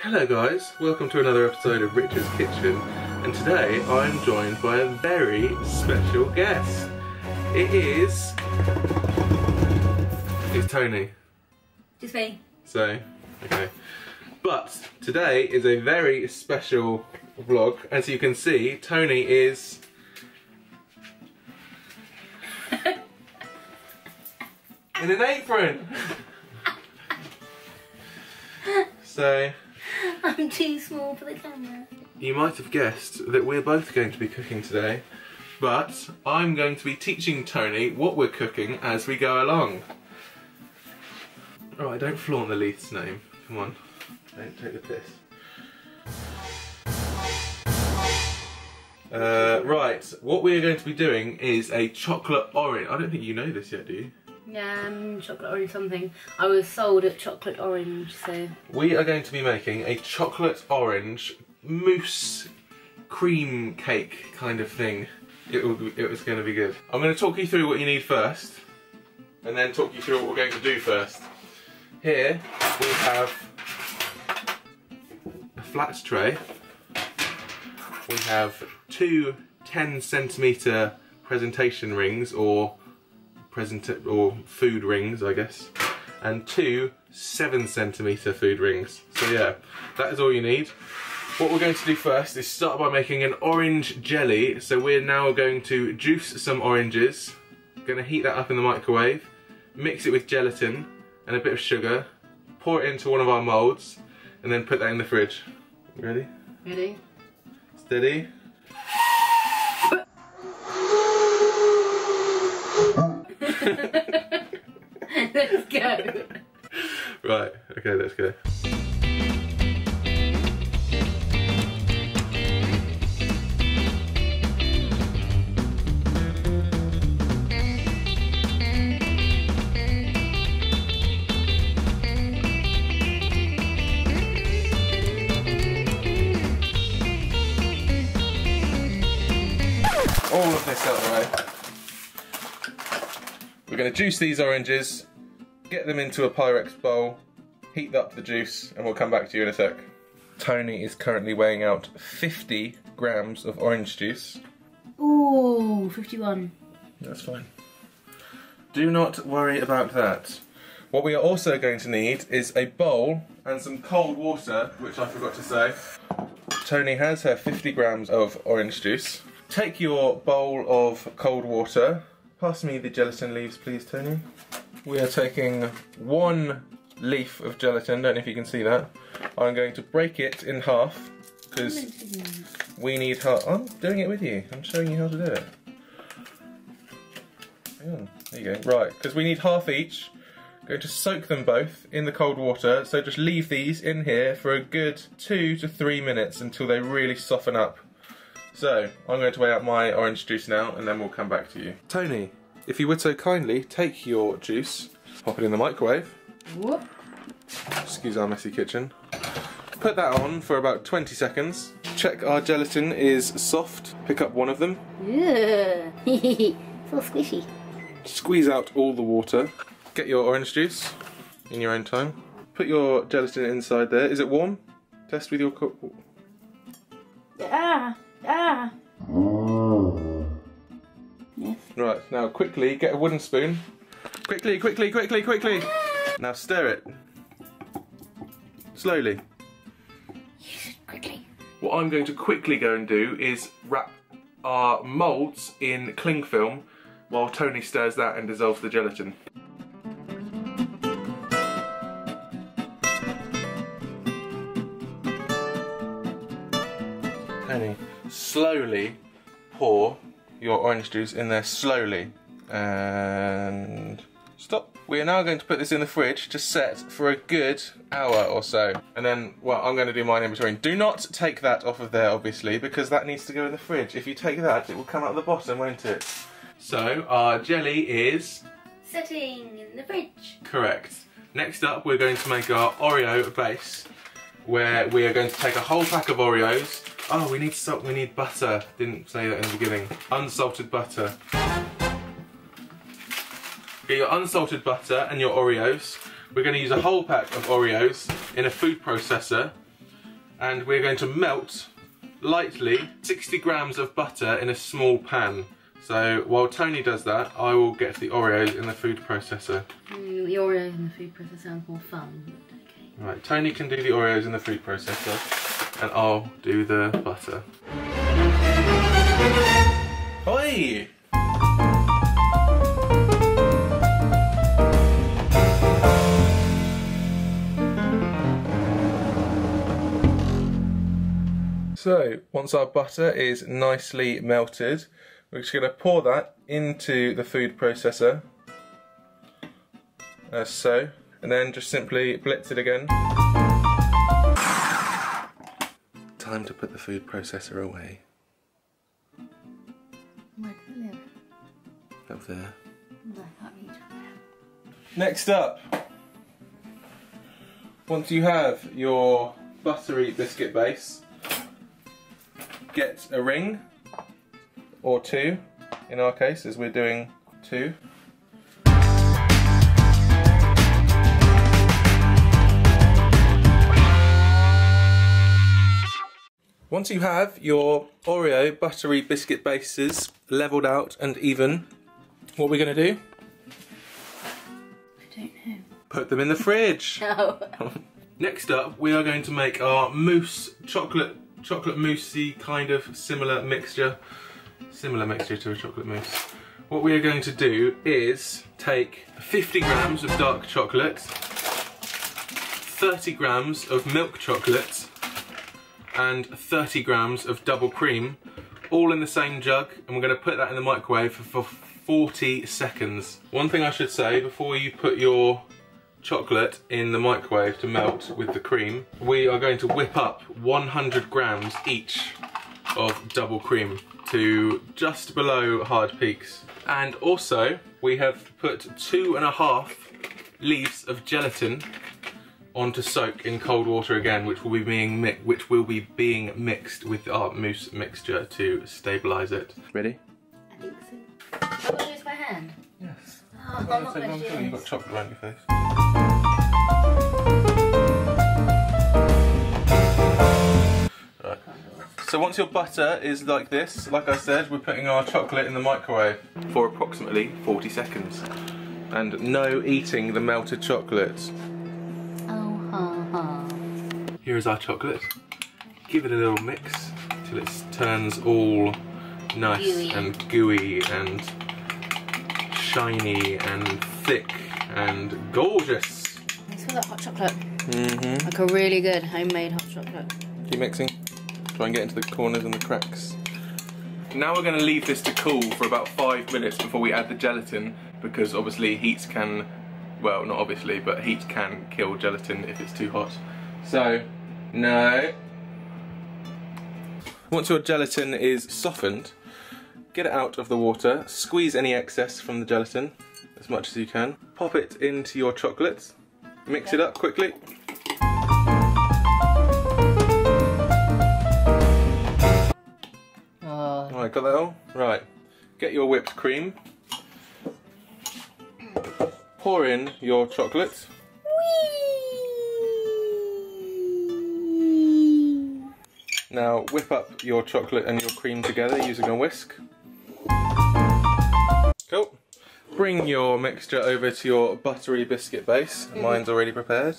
Hello guys, welcome to another episode of Rich's Kitchen, and today I'm joined by a very special guest. It's Tony. Just me. So, okay. But today is a very special vlog. As you can see, Tony is in an apron. So I'm too small for the camera. You might have guessed that we're both going to be cooking today, but I'm going to be teaching Tony what we're cooking as we go along. Alright, don't flaunt the Leith's name. Come on, don't take the piss. Right, what we're going to be doing is a chocolate orange. I don't think you know this yet, do you? Yeah, chocolate orange something. I was sold at chocolate orange, so... We are going to be making a chocolate orange mousse cream cake kind of thing. It was going to be good. I'm going to talk you through what you need first, and then talk you through what we're going to do first. Here we have a flat tray. We have two 10cm presentation rings, or food rings, I guess, and two 7cm food rings. So yeah, that is all you need. What we're going to do first is start by making an orange jelly. So we're now going to juice some oranges, going to heat that up in the microwave, mix it with gelatin and a bit of sugar, pour it into one of our moulds, and then put that in the fridge. Ready? Ready? Steady. Let's go. Right, okay, let's go. All of this out of the way. We're going to juice these oranges, get them into a Pyrex bowl, heat up the juice, and we'll come back to you in a sec. Tony is currently weighing out 50 grams of orange juice. Ooh, 51. That's fine. Do not worry about that. What we are also going to need is a bowl and some cold water, which I forgot to say. Tony has her 50 grams of orange juice. Take your bowl of cold water. Pass me the gelatin leaves, please, Tony. We are taking 1 leaf of gelatin, don't know if you can see that. I'm going to break it in half, because we need half. I'm doing it with you, I'm showing you how to do it. Hang on, there you go. Right, because we need half each. I'm going to soak them both in the cold water, so just leave these in here for a good 2 to 3 minutes until they really soften up. So, I'm going to weigh out my orange juice now, and then we'll come back to you. Tony, if you would so kindly, take your juice, pop it in the microwave. Whoop. Excuse our messy kitchen. Put that on for about 20 seconds. Check our gelatin is soft. Pick up one of them. Yeah. So squishy. Squeeze out all the water. Get your orange juice in your own time. Put your gelatin inside there. Is it warm? Test with your cup. Ah. Yes. Right, now quickly get a wooden spoon. Quickly. Now stir it. Slowly. Quickly. What I'm going to quickly go and do is wrap our moulds in cling film while Tony stirs that and dissolves the gelatin. Tony, slowly pour your orange juice in there, slowly, and stop. We are now going to put this in the fridge to set for a good hour or so, and then, well, I'm going to do mine in between. Do not take that off of there, obviously, because that needs to go in the fridge. If you take that, it will come out the bottom, won't it? So our jelly is setting in the fridge. Correct. Next up, we're going to make our Oreo base, where we are going to take a whole pack of Oreos. Oh, we need salt, we need butter. Didn't say that in the beginning. Unsalted butter. Get your unsalted butter and your Oreos. We're going to use a whole pack of Oreos in a food processor and we're going to melt lightly 60 grams of butter in a small pan. So while Tony does that, I will get the Oreos in the food processor. The Oreos in the food processor sounds more fun, but okay. Right, Tony can do the Oreos in the food processor, and I'll do the butter. Oi! So, once our butter is nicely melted, we're just going to pour that into the food processor, as so, and then just simply blitz it again. Time to put the food processor away. Where does it live? Up there. No, I can't reach up there. Next up, once you have your buttery biscuit base, get a ring, or two, in our case, as we're doing two. Once you have your Oreo buttery biscuit bases levelled out and even, what we're going to do? I don't know. Put them in the fridge. No. Next up, we are going to make our mousse, chocolate moussey kind of similar mixture to a chocolate mousse. What we are going to do is take 50 grams of dark chocolate, 30 grams of milk chocolate, and 30 grams of double cream, all in the same jug, and we're going to put that in the microwave for 40 seconds. One thing I should say, before you put your chocolate in the microwave to melt with the cream, we are going to whip up 100 grams each of double cream to just below hard peaks. And also, we have put 2.5 leaves of gelatin on to soak in cold water again, which will be being mixed with our mousse mixture to stabilise it. Ready? I think so. Should I do this by hand? Yes. Oh, I'm not going to do You've this. got chocolate around your face. Right. So once your butter is like this, like I said, we're putting our chocolate in the microwave for approximately 40 seconds. And no eating the melted chocolate. Oh, ha, ha. Here is our chocolate. Give it a little mix till it turns all nice Gooey. and gooey and shiny and thick and gorgeous. It's all that hot chocolate. Mm-hmm. Like a really good homemade hot chocolate. Keep mixing. Try and get into the corners and the cracks. Now we're going to leave this to cool for about 5 minutes before we add the gelatin, because obviously heat can, well, not obviously, but heat can kill gelatin if it's too hot. So, no. Once your gelatin is softened, get it out of the water, squeeze any excess from the gelatin as much as you can, pop it into your chocolate, mix it up quickly. Alright, got that all? Right, get your whipped cream, pour in your chocolate. Now whip up your chocolate and your cream together using a whisk. Cool. Bring your mixture over to your buttery biscuit base, mine's already prepared,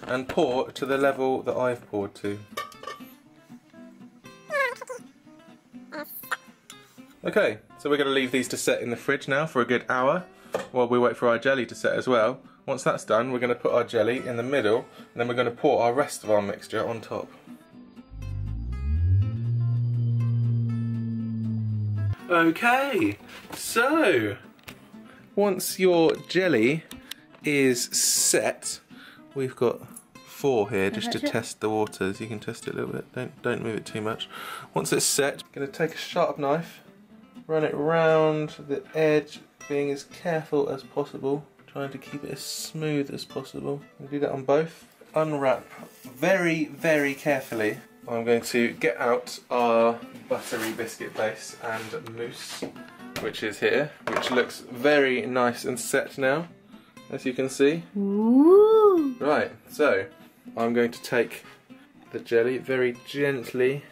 and pour to the level that I've poured to. Okay, so we're going to leave these to set in the fridge now for a good hour while we wait for our jelly to set as well. Once that's done, we're going to put our jelly in the middle, and then we're going to pour our rest of our mixture on top. Okay, so once your jelly is set, we've got 4 here just to test the waters. You can test it a little bit, don't move it too much. Once it's set, I'm going to take a sharp knife, run it round the edge, being as careful as possible, trying to keep it as smooth as possible. I'm going to do that on both. Unwrap very, very carefully. I'm going to get out our buttery biscuit base and mousse, which is here, which looks very nice and set now, as you can see. Ooh. Right, so I'm going to take the jelly very gently.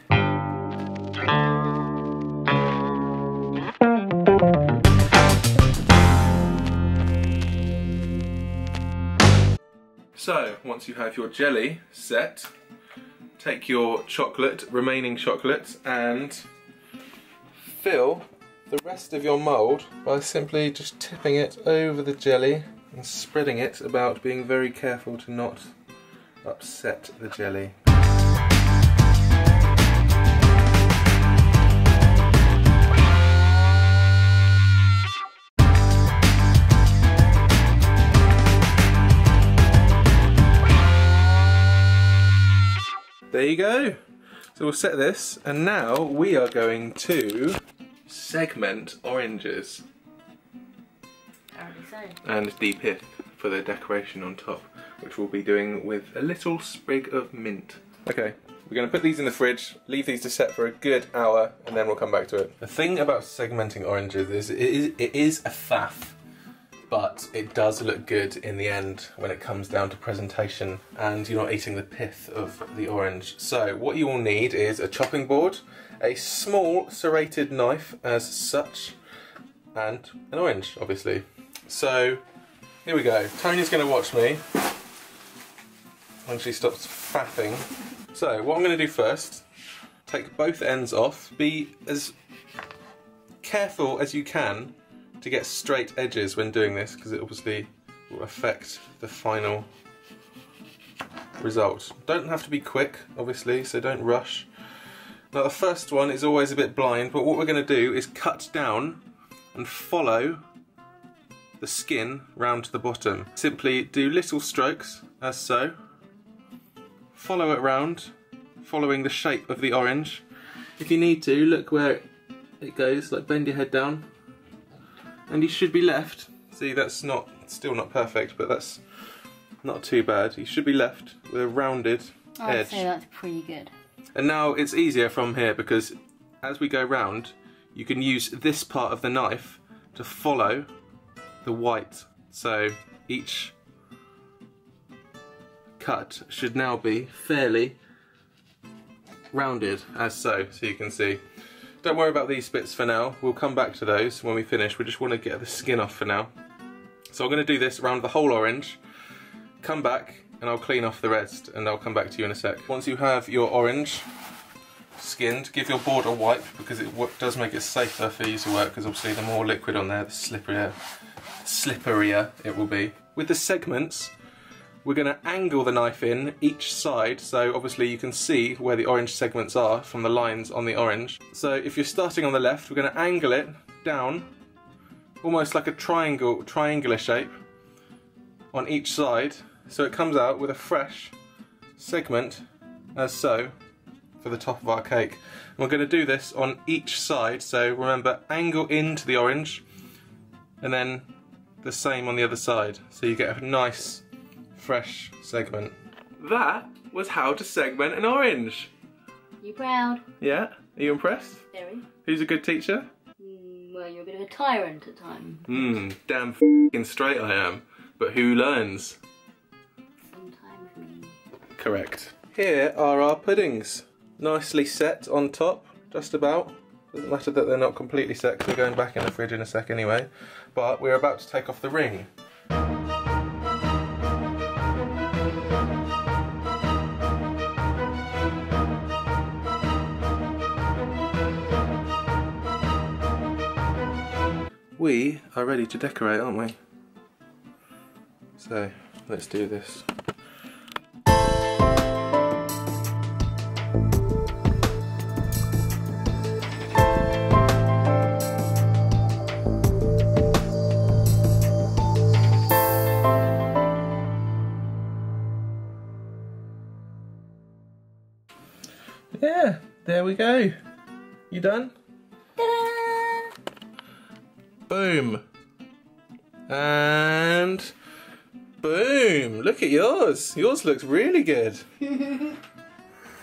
So, once you have your jelly set, take your chocolate, remaining chocolate, and fill the rest of your mould by simply just tipping it over the jelly and spreading it about, being very careful to not upset the jelly. There you go. So we'll set this, and now we are going to segment oranges. And de-pith for the decoration on top, which we'll be doing with a little sprig of mint. Okay, we're going to put these in the fridge, leave these to set for a good hour, and then we'll come back to it. The thing about segmenting oranges is it is a faff, but it does look good in the end when it comes down to presentation and you're not eating the pith of the orange. So what you will need is a chopping board, a small serrated knife as such, and an orange, obviously. So here we go. Tony's going to watch me when she stops faffing. So what I'm going to do first, take both ends off, be as careful as you can to get straight edges when doing this, because it obviously will affect the final result. Don't have to be quick, obviously, so don't rush. Now the first one is always a bit blind, but what we're going to do is cut down and follow the skin round to the bottom. Simply do little strokes, as so. Follow it round, following the shape of the orange. If you need to, look where it goes, like bend your head down. And you should be left, see that's still not perfect, but that's not too bad. You should be left with a rounded edge. I'd say that's pretty good. And now it's easier from here, because as we go round, you can use this part of the knife to follow the white. So each cut should now be fairly rounded, as so you can see. Don't worry about these bits for now, we'll come back to those when we finish. We just want to get the skin off for now. So I'm going to do this around the whole orange, come back and I'll clean off the rest and I'll come back to you in a sec. Once you have your orange skinned, give your board a wipe, because it does make it safer for you to work, because obviously the more liquid on there, the slipperier it will be. With the segments, we're going to angle the knife in each side, so obviously you can see where the orange segments are from the lines on the orange. So if you're starting on the left, we're going to angle it down, almost like a triangular shape on each side, so it comes out with a fresh segment, as so, for the top of our cake. And we're going to do this on each side, so remember, angle into the orange, and then the same on the other side, so you get a nice fresh segment. That was how to segment an orange. You proud? Yeah? Are you impressed? Very. Who's a good teacher? Well, you're a bit of a tyrant at times. Damn f***ing straight I am. But who learns? Sometimes me. Correct. Here are our puddings. Nicely set on top, just about. Doesn't matter that they're not completely set, because we're going back in the fridge in a sec anyway. But we're about to take off the ring. We are ready to decorate, aren't we? So, let's do this. Yeah, there we go. You done? Boom. And boom. Look at yours. Yours looks really good.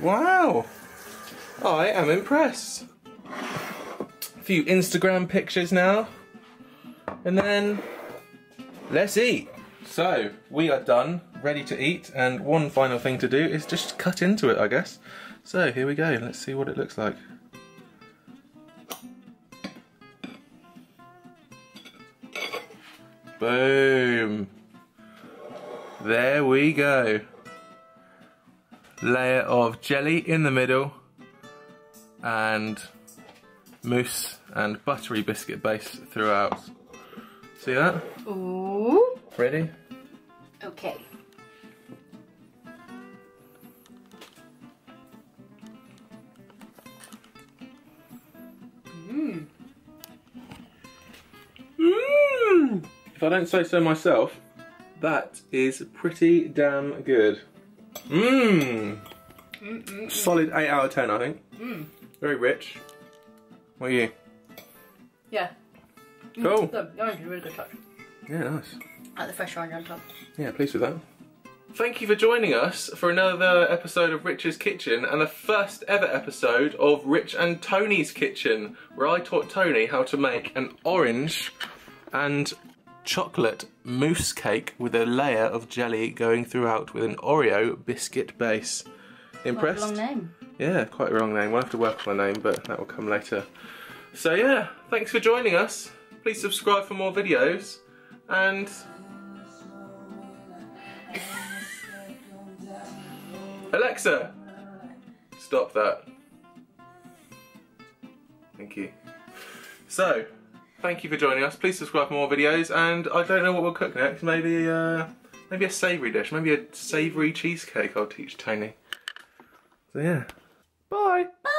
Wow. I am impressed. A few Instagram pictures now. And then let's eat. So we are done ready to eat, and one final thing to do is just cut into it, I guess. So here we go, let's see what it looks like. Boom! There we go. Layer of jelly in the middle, and mousse and buttery biscuit base throughout. See that? Ooh. Ready? Okay. Mmm. Mmm! If I don't say so myself, that is pretty damn good. Mmm! Solid 8 out of 10, I think. Mmm. Very rich. What are you? Yeah. Cool. Good. The orange is a really good touch. Yeah, nice. I like the fresh orange on top. Yeah, pleased with that. Thank you for joining us for another episode of Rich's Kitchen and the first ever episode of Rich and Toni's Kitchen, where I taught Tony how to make an orange and chocolate mousse cake with a layer of jelly going throughout with an Oreo biscuit base. Impressed? Quite a long name. Yeah, quite a wrong name. We'll have to work on a name, but that will come later. So yeah, thanks for joining us. Please subscribe for more videos, and Alexa, stop that. Thank you. So, thank you for joining us. Please subscribe for more videos, and I don't know what we'll cook next. Maybe maybe a savoury dish. Maybe a savoury cheesecake I'll teach Tony. So yeah. Bye. Bye.